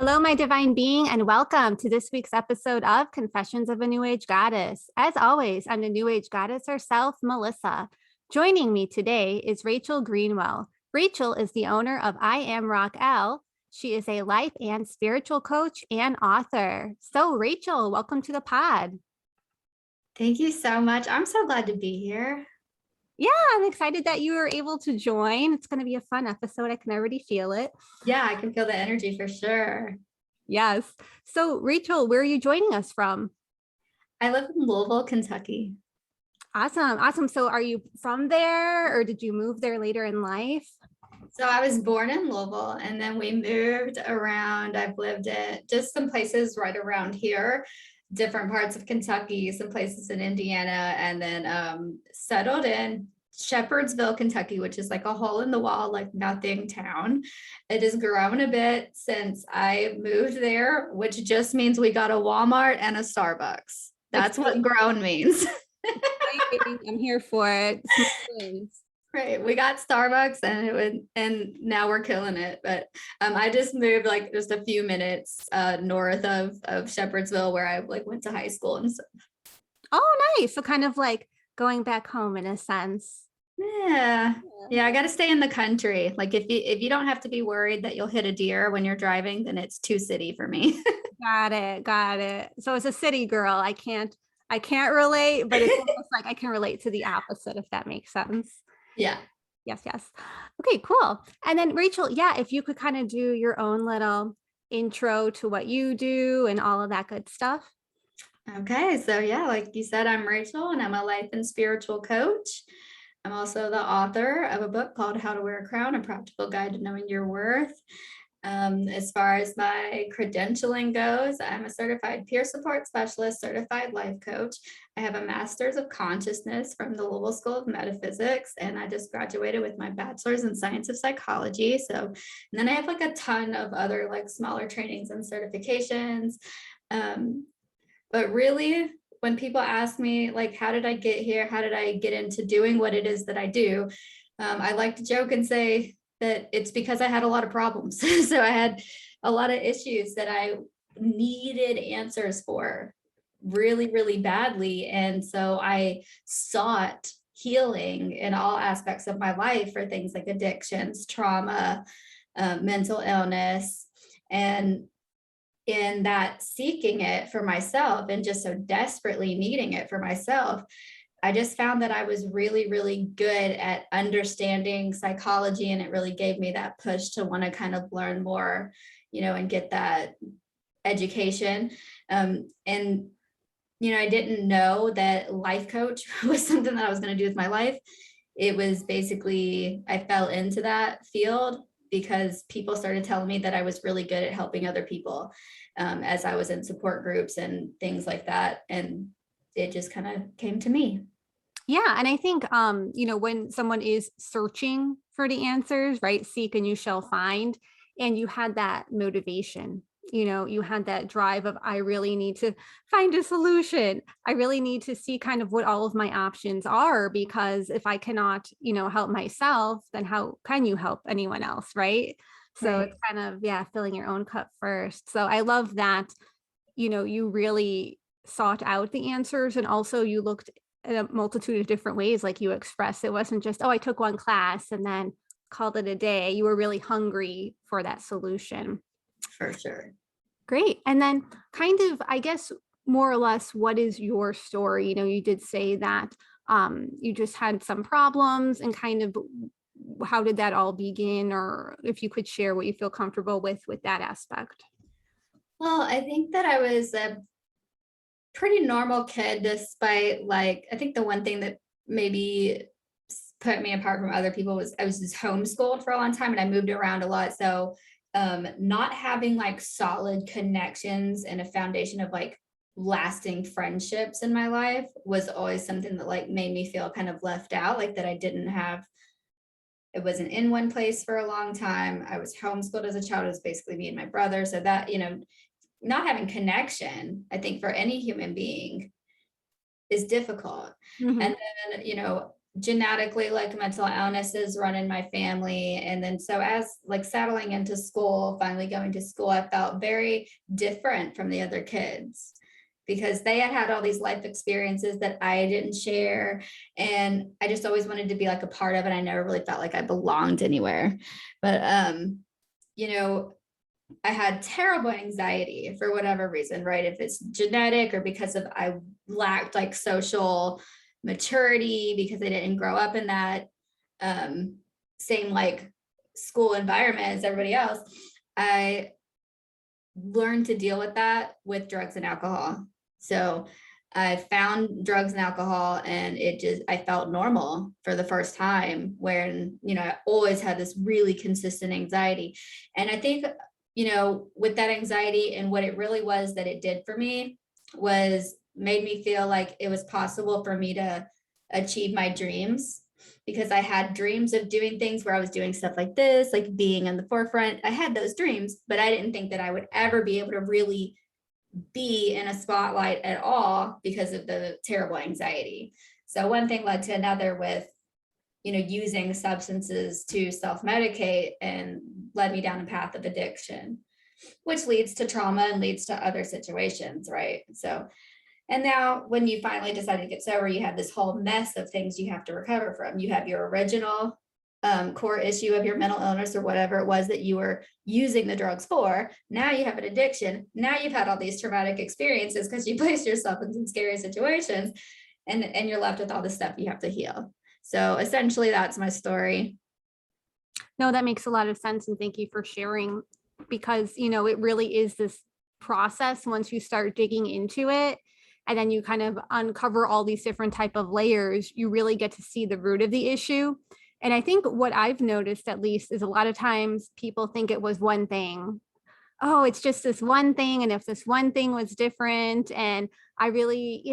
Hello, my divine being, and welcome to this week's episode of Confessions of a New Age Goddess. As always, I'm the New Age Goddess herself, Melissa. Joining me today is Rachel Greenwell. Rachel is the owner of I Am Rock L. She is a life and spiritual coach and author. So, Rachel, welcome to the pod. Thank you so much. I'm so glad to be here. Yeah, I'm excited that you were able to join. It's going to be a fun episode. I can already feel it. Yeah, I can feel the energy for sure. Yes. So, Rachel, where are you joining us from? I live in Louisville, Kentucky. Awesome. Awesome. So are you from there or did you move there later in life? So I was born in Louisville and then we moved around. I've lived at just some places right around here, different parts of Kentucky, some places in Indiana, and then settled in Shepherdsville, Kentucky, which is like a hole in the wall, like nothing town. It has grown a bit since I moved there, which just means we got a Walmart and a Starbucks. That's what grown means. I'm here for it. Right. We got Starbucks and now we're killing it. But I just moved like just a few minutes north of Shepherdsville where I like went to high school and stuff. Oh, nice. So kind of like going back home in a sense. Yeah. Yeah, I got to stay in the country. Like if you don't have to be worried that you'll hit a deer when you're driving, then it's too city for me. Got it. Got it. So as a city girl, I can't relate, but it's almost like I can relate to the opposite, if that makes sense. Yeah. Yes, yes. Okay, cool. And then Rachel, yeah, if you could kind of do your own little intro to what you do and all of that good stuff. Okay. So yeah, like you said, I'm Rachel and I'm a life and spiritual coach. I'm also the author of a book called How to Wear a Crown, a practical guide to knowing your worth. As far as my credentialing goes, I'm a certified peer support specialist, certified life coach. I have a master's of consciousness from the Louisville School of Metaphysics, and I just graduated with my bachelor's in science of psychology. So, and then I have like a ton of other like smaller trainings and certifications. But really, when people ask me like, how did I get here? How did I get into doing what it is that I do? I like to joke and say that it's because I had a lot of problems. So I had a lot of issues that I needed answers for really, really badly. And so I sought healing in all aspects of my life for things like addictions, trauma, mental illness. And in that seeking it for myself and just so desperately needing it for myself, I just found that I was really, really good at understanding psychology. And it really gave me that push to want to kind of learn more, and get that education. And I didn't know that life coach was something that I was going to do with my life. It was basically, I fell into that field because people started telling me that I was really good at helping other people as I was in support groups and things like that. And it just kind of came to me. Yeah. And I think, when someone is searching for the answers, right? Seek and you shall find. And you had that motivation, you had that drive of, I really need to find a solution. I really need to see kind of what all of my options are, because if I cannot, help myself, then how can you help anyone else? Right. So Right. it's kind of, yeah, filling your own cup first. So I love that, you really sought out the answers, and also you looked at a multitude of different ways, like you expressed. It wasn't just, oh, I took one class and then called it a day. You were really hungry for that solution. For sure. Great. And then kind of, I guess, more or less, what is your story? You did say that you just had some problems, and kind of how did that all begin, or if you could share what you feel comfortable with that aspect. Well, I think that I was a pretty normal kid, despite like, I think the one thing that maybe put me apart from other people was I was just homeschooled for a long time and I moved around a lot. So not having like solid connections and a foundation of like lasting friendships in my life was always something that like made me feel kind of left out, like that I didn't have. It wasn't in one place for a long time. I was homeschooled as a child. It was basically me and my brother. So that, not having connection, I think for any human being is difficult. Mhm. And then, genetically, like, mental illnesses run in my family. And then so as like settling into school, finally going to school, I felt very different from the other kids because they had had all these life experiences that I didn't share. And I just always wanted to be like a part of it. I never really felt like I belonged anywhere. But you know, I had terrible anxiety for whatever reason, right? If it's genetic or because of I lacked like social maturity because I didn't grow up in that same like school environment as everybody else, I learned to deal with that with drugs and alcohol. So I found drugs and alcohol and I felt normal for the first time when, I always had this really consistent anxiety. And I think, with that anxiety and what it really was that it did for me was made me feel like it was possible for me to achieve my dreams because I had dreams of doing things where I was doing stuff like this, like being in the forefront. I had those dreams, but I didn't think that I would ever be able to really be in a spotlight at all because of the terrible anxiety. So one thing led to another with, using substances to self-medicate and led me down a path of addiction, which leads to trauma and leads to other situations, right? So, and now when you finally decide to get sober, you have this whole mess of things you have to recover from. You have your original core issue of your mental illness or whatever it was that you were using the drugs for. Now you have an addiction. Now you've had all these traumatic experiences because you placed yourself in some scary situations, and you're left with all the stuff you have to heal. So essentially that's my story. No, that makes a lot of sense. And thank you for sharing, because, it really is this process once you start digging into it. And then you kind of uncover all these different type of layers, you really get to see the root of the issue. And I think what I've noticed, at least, is a lot of times people think it was one thing. Oh, it's just this one thing. And if this one thing was different, and I really,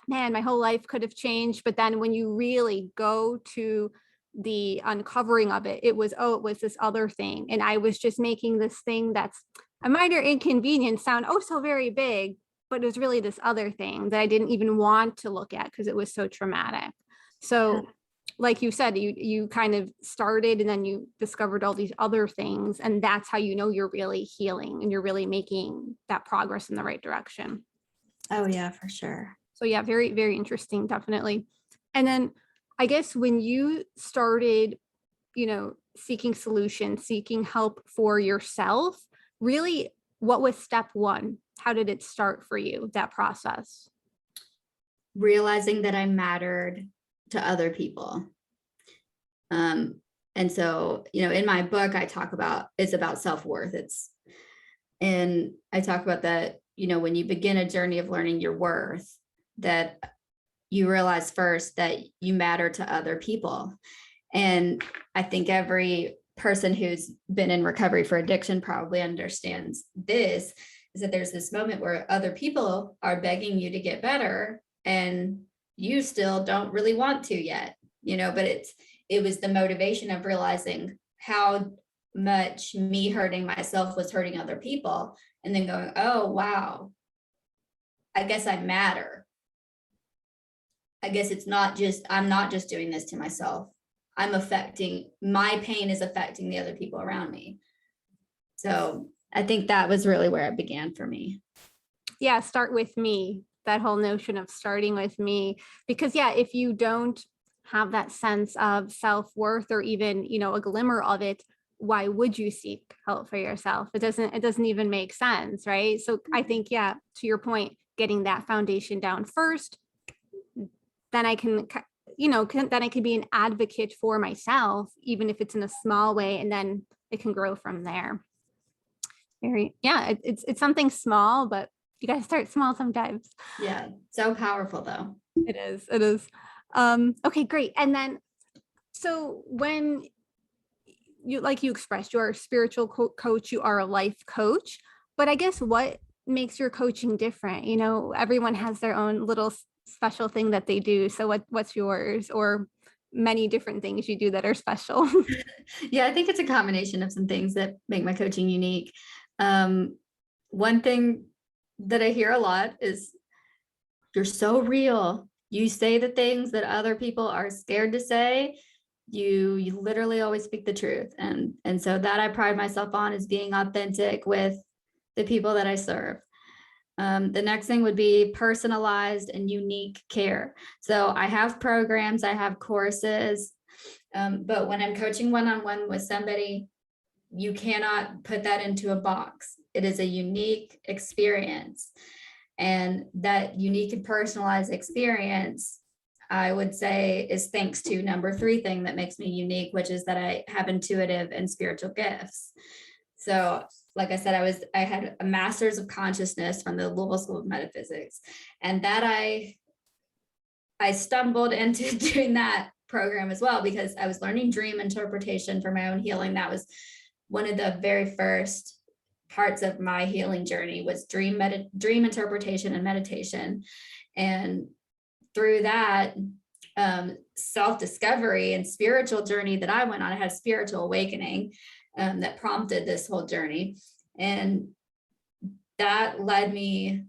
man, my whole life could have changed. But then when you really go to the uncovering of it, it was this other thing. And I was just making this thing that's a minor inconvenience sound so very big, but it was really this other thing that I didn't even want to look at because it was so traumatic. So like you said, you kind of started and then you discovered all these other things, and that's how you're really healing and you're really making that progress in the right direction. Oh yeah, for sure. So yeah, very, very interesting, definitely. And then I guess when you started, seeking solutions, seeking help for yourself, really, what was step one? How did it start for you, that process? Realizing that I mattered to other people. And so, in my book, I talk about, it's about self-worth. And I talk about that, when you begin a journey of learning your worth, that you realize first that you matter to other people. And I think every person who's been in recovery for addiction probably understands this, is that there's this moment where other people are begging you to get better and you still don't really want to yet, but it was the motivation of realizing how much me hurting myself was hurting other people, and then going, oh, wow, I guess I matter. I guess I'm not just doing this to myself. My pain is affecting the other people around me. So I think that was really where it began for me. Yeah, start with me, that whole notion of starting with me. Because if you don't have that sense of self-worth or even, a glimmer of it, why would you seek help for yourself? It doesn't even make sense, right? So I think, to your point, getting that foundation down first, then I can, then I can be an advocate for myself, even if it's in a small way, and then it can grow from there. It's something small, but you got to start small sometimes. Yeah, so powerful though. It is. Okay, great. And then, so when you, like you expressed, you are a spiritual coach, you are a life coach, but I guess what makes your coaching different? Everyone has their own little special thing that they do. So what's yours, or many different things you do that are special? Yeah, I think it's a combination of some things that make my coaching unique. One thing that I hear a lot is, you're so real. you say the things that other people are scared to say. You literally always speak the truth. And so that I pride myself on, is being authentic with the people that I serve. The next thing would be personalized and unique care. So I have programs, I have courses, but when I'm coaching one-on-one with somebody, you cannot put that into a box. It is a unique experience. And that unique and personalized experience, I would say, is thanks to number 3 thing that makes me unique, which is that I have intuitive and spiritual gifts. So, like I said, I had a master's of consciousness from the Louisville School of Metaphysics, and that I stumbled into doing that program as well, because I was learning dream interpretation for my own healing. That was one of the very first parts of my healing journey, was dream interpretation and meditation. And through that self-discovery and spiritual journey that I went on, I had a spiritual awakening that prompted this whole journey. And that led me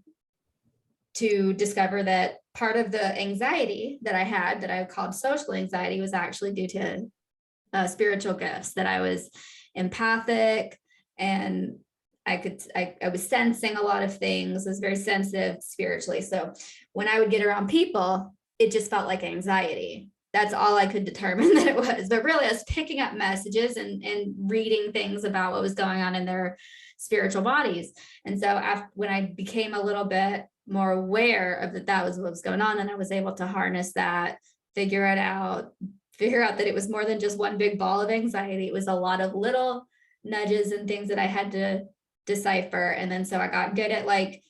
to discover that part of the anxiety that I had, that I called social anxiety, was actually due to spiritual gifts, that I was empathic, and I was sensing a lot of things, was very sensitive spiritually. So when I would get around people, it just felt like anxiety. That's all I could determine that it was. But really, I was picking up messages and reading things about what was going on in their spiritual bodies. And so when I became a little bit more aware of that was what was going on, and I was able to harness that, figure out that it was more than just one big ball of anxiety. It was a lot of little nudges and things that I had to decipher. And then so I got good at like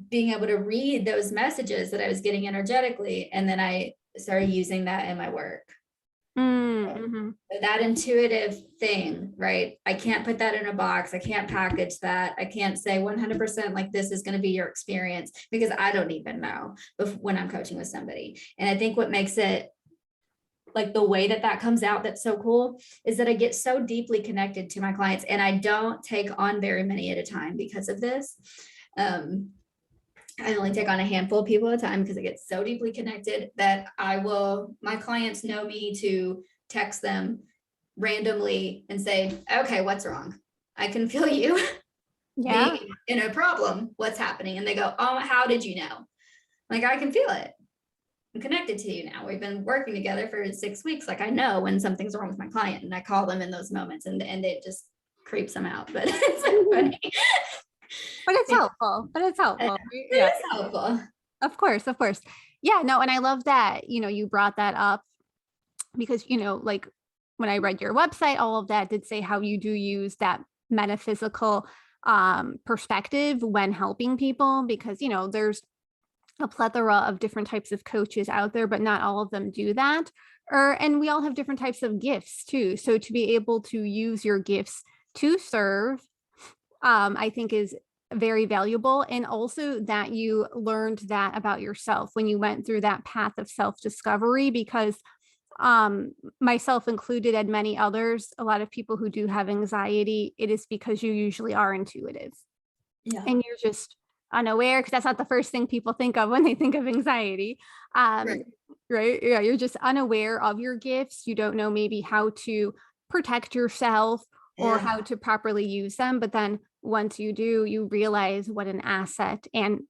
being able to read those messages that I was getting energetically, and then I started using that in my work. Mm-hmm. That intuitive thing, right? I can't put that in a box. I can't package that. I can't say 100% like this is going to be your experience, because I don't even know when I'm coaching with somebody. And I think what makes it like the way that comes out that's so cool is that I get so deeply connected to my clients, and I don't take on very many at a time because of this. I only take on a handful of people at a time, because I get so deeply connected that my clients know me to text them randomly and say, okay, what's wrong? I can feel you Yeah. being in a problem. What's happening? And they go, oh, how did you know? Like, I can feel it. I'm connected to you now. We've been working together for 6 weeks. Like, I know when something's wrong with my client, and I call them in those moments, and it just creeps them out. But it's so funny. But it's helpful. It Yeah. is helpful. Of course. Yeah, no, and I love that, you brought that up, because, like when I read your website, all of that did say how you do use that metaphysical perspective when helping people, because, there's a plethora of different types of coaches out there, but not all of them do that. And we all have different types of gifts too. So to be able to use your gifts to serve, I think is very valuable. And also that you learned that about yourself when you went through that path of self-discovery, because myself included and many others, a lot of people who do have anxiety, it is because you usually are intuitive. Yeah. And you're just unaware, because that's not the first thing people think of when they think of anxiety. Right. Right. Yeah. You're just unaware of your gifts. You don't know maybe how to protect yourself or Yeah. how to properly use them. But then once you do, you realize what an asset and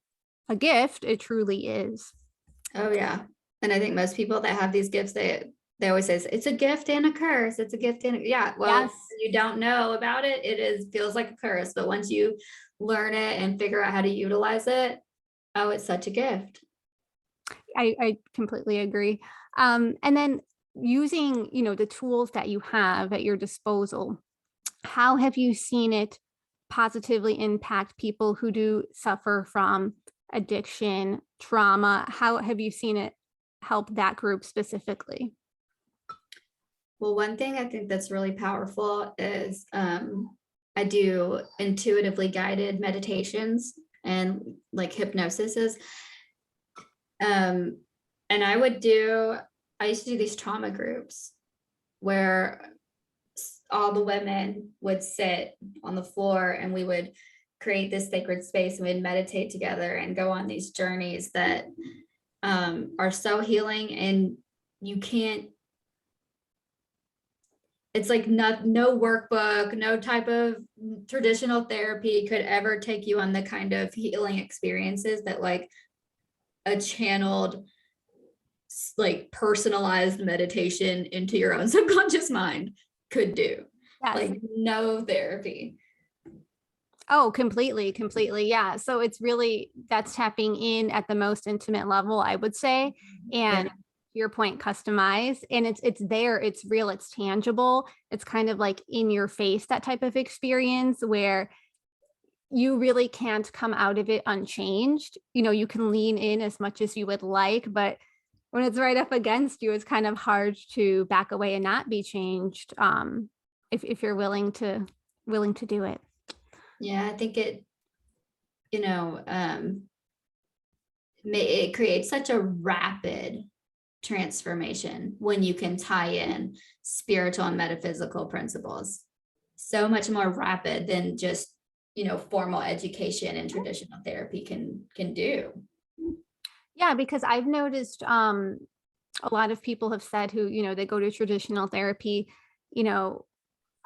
a gift it truly is. Oh yeah. And I think most people that have these gifts, they always say it's a gift and a curse. It's a gift and yeah. Well, Yes. you don't know about it. Feels like a curse. But once you learn it and figure out how to utilize it, oh, it's such a gift. I completely agree. And then using, the tools that you have at your disposal, how have you seen it positively impact people who do suffer from addiction, trauma? How have you seen it help that group specifically? Well, one thing I think that's really powerful is I do intuitively guided meditations and like hypnosis. And I used to do these trauma groups where all the women would sit on the floor, and we would create this sacred space, and we'd meditate together and go on these journeys that are so healing, and you can't, it's like no workbook, no type of traditional therapy could ever take you on the kind of healing experiences that like a channeled, like personalized meditation into your own subconscious mind could do. Yes. Like no therapy. Oh, completely, completely. Yeah. So it's really, that's tapping in at the most intimate level, I would say. And Yeah. to your point, customized, and it's there, it's real, it's tangible. It's kind of like in your face, that type of experience where you really can't come out of it unchanged. You can lean in as much as you would like, but when it's right up against you, it's kind of hard to back away and not be changed. If you're willing to do it. Yeah, I think it, you know, it creates such a rapid transformation when you can tie in spiritual and metaphysical principles. So much more rapid than just, formal education and traditional therapy can do. Yeah, because I've noticed a lot of people have said who, they go to traditional therapy, you know,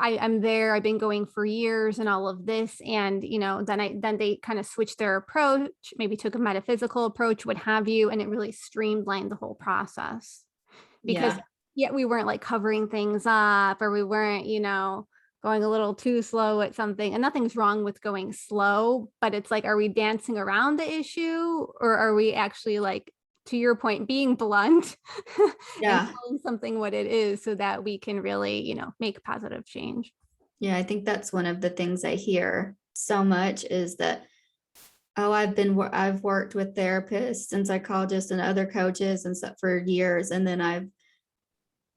I'm there, I've been going for years and all of this. And, then they kind of switched their approach, maybe took a metaphysical approach, what have you, and it really streamlined the whole process. Because Yeah. yeah, we weren't like covering things up, or we weren't, going a little too slow at something. And nothing's wrong with going slow, but it's like, are we dancing around the issue, or are we actually, like, to your point, being blunt and Yeah. telling something what it is so that we can really, make positive change? Yeah. I think that's one of the things I hear so much is that, oh, I've worked with therapists and psychologists and other coaches and stuff for years.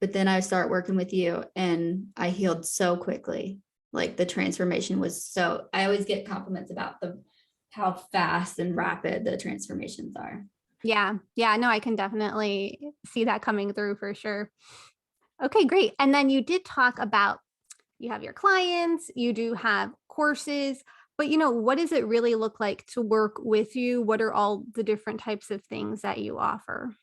But then I start working with you and I healed so quickly. Like the transformation was so, I always get compliments about how fast and rapid the transformations are. Yeah. Yeah. No, I can definitely see that coming through for sure. Okay, great. And then you did talk about, you have your clients, you do have courses, but what does it really look like to work with you? What are all the different types of things that you offer?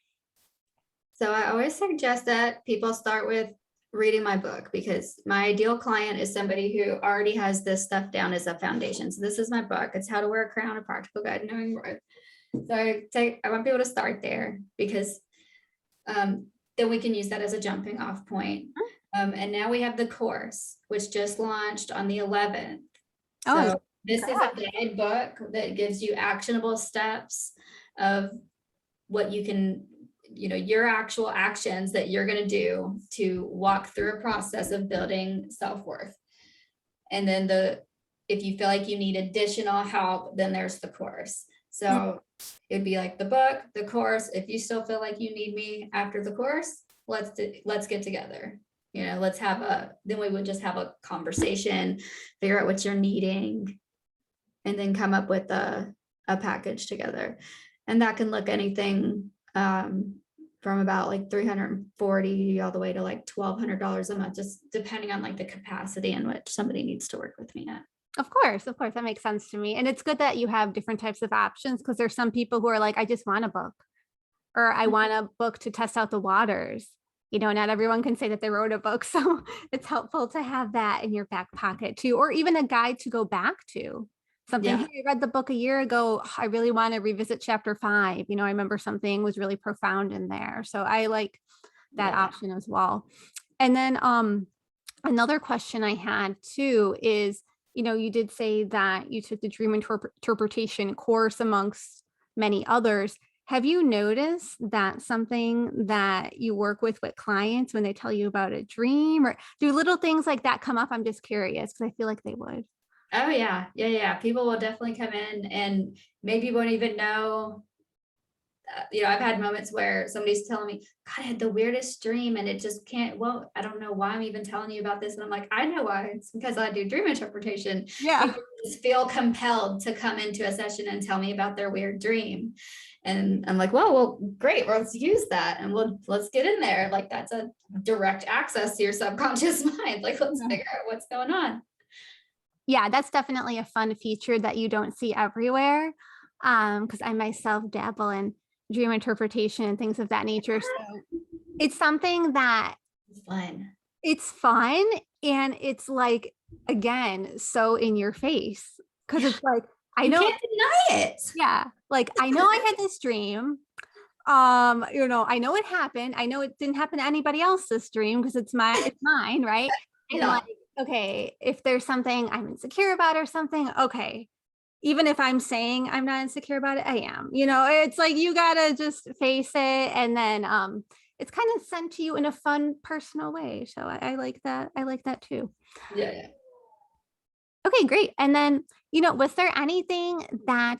So I always suggest that people start with reading my book because my ideal client is somebody who already has this stuff down as a foundation. So this is my book. It's How to Wear a Crown, a Practical Guide to Knowing Your Worth. So I want people to start there because then we can use that as a jumping off point. And now we have the course, which just launched on the 11th. Oh, So this is a guidebook that gives you actionable steps of what you can, your actual actions that you're going to do to walk through a process of building self-worth. And then if you feel like you need additional help, then there's the course. So it'd be like the book, the course. If you still feel like you need me after the course, let's get together. Then we would just have a conversation, figure out what you're needing, and then come up with a package together. And that can look anything from about like $340 all the way to like $1,200 a month, just depending on like the capacity in which somebody needs to work with me at. of course, of course. That makes sense to me. And it's good that you have different types of options, because there's some people who are like, I just want a book, or I want a book to test out the waters. Not everyone can say that they wrote a book. So it's helpful to have that in your back pocket too, or even a guide to go back to. Something, Yeah. hey, I read the book a year ago. I really want to revisit chapter 5. I remember something was really profound in there. So I like that option as well. And then another question I had too is, you did say that you took the dream interpretation course amongst many others. Have you noticed that something that you work with clients when they tell you about a dream, or do little things like that come up? I'm just curious because I feel like they would. Oh yeah. Yeah. People will definitely come in and maybe won't even know. I've had moments where somebody's telling me, God, I had the weirdest dream and it just can't, well, I don't know why I'm even telling you about this. And I'm like, I know why. It's because I do dream interpretation. Yeah. People just feel compelled to come into a session and tell me about their weird dream. And I'm like, well, great. Well, let's use that. And let's get in there. Like that's a direct access to your subconscious mind. Like, let's figure out what's going on. Yeah, that's definitely a fun feature that you don't see everywhere. Because I myself dabble in dream interpretation and things of that nature. So it's something that It's fun. it's fun, and it's like, again, so in your face, because Yeah, it's like, I you know, can't deny it. yeah, like I know I had this dream. I know it happened. I know it didn't happen to anybody else this dream because it's mine, right? And Yeah. like, okay, if there's something I'm insecure about or something, okay, even if I'm saying I'm not insecure about it, I am. It's like you gotta just face it, and then it's kind of sent to you in a fun, personal way. So I like that. I like that too. Yeah, yeah. Okay, great. And then, was there anything that,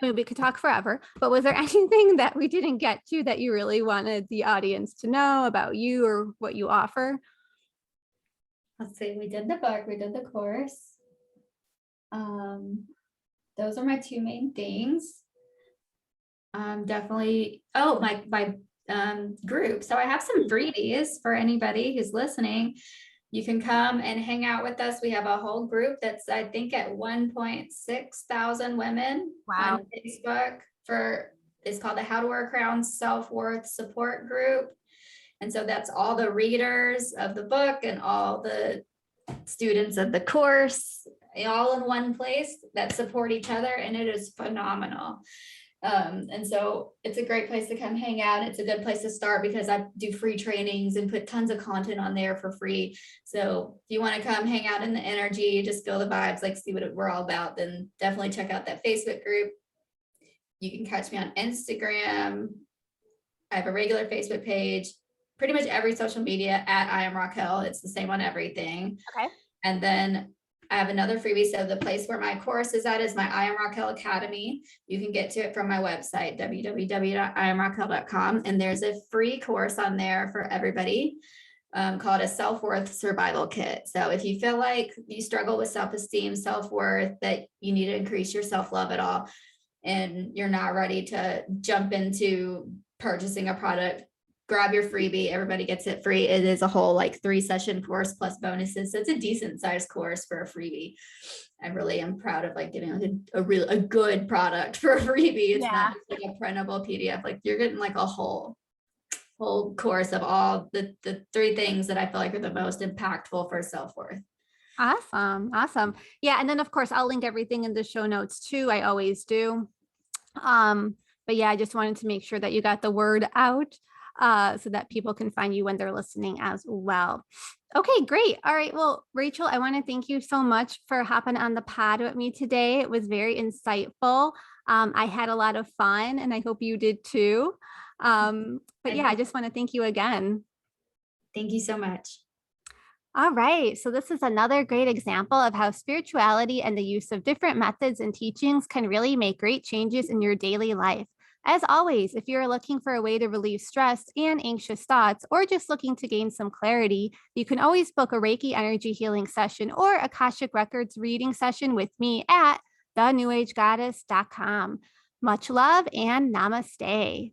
I mean, we could talk forever, but was there anything that we didn't get to that you really wanted the audience to know about you or what you offer? Let's see, we did the book, we did the course. Those are my two main things. Definitely. Oh, my group. So I have some freebies for anybody who's listening. You can come and hang out with us. We have a whole group that's, I think, at 1.6 thousand women Wow. on Facebook. It's called the How to Wear a Crown Self-Worth Support Group. And so that's all the readers of the book and all the students of the course, all in one place that support each other. And it is phenomenal. And so it's a great place to come hang out. It's a good place to start because I do free trainings and put tons of content on there for free. So if you want to come hang out in the energy, just feel the vibes, like see what we're all about, then definitely check out that Facebook group. You can catch me on Instagram. I have a regular Facebook page, pretty much every social media at I am Raquel. It's the same on everything. Okay. And then I have another freebie. So the place where my course is at is my I Am Raquel Academy. You can get to it from my website, www.iamraquel.com. And there's a free course on there for everybody called a self-worth survival kit. So if you feel like you struggle with self-esteem, self-worth, that you need to increase your self-love at all, and you're not ready to jump into purchasing a product, grab your freebie. Everybody gets it free. It is a whole like 3-session course plus bonuses. So it's a decent sized course for a freebie. I really am proud of like giving like a good product for a freebie. It's not just like a printable PDF. Like you're getting like a whole course of all the 3 things that I feel like are the most impactful for self-worth. Awesome. Awesome. Yeah. And then of course I'll link everything in the show notes too. I always do. But yeah, I just wanted to make sure that you got the word out so that people can find you when they're listening as well. Okay, great. All right. Well, Rachel, I want to thank you so much for hopping on the pod with me today. It was very insightful. I had a lot of fun and I hope you did too. But yeah, I just want to thank you again. Thank you so much. All right. So this is another great example of how spirituality and the use of different methods and teachings can really make great changes in your daily life. As always, if you're looking for a way to relieve stress and anxious thoughts, or just looking to gain some clarity, you can always book a Reiki energy healing session or Akashic Records reading session with me at thenewagegoddess.com. Much love and namaste.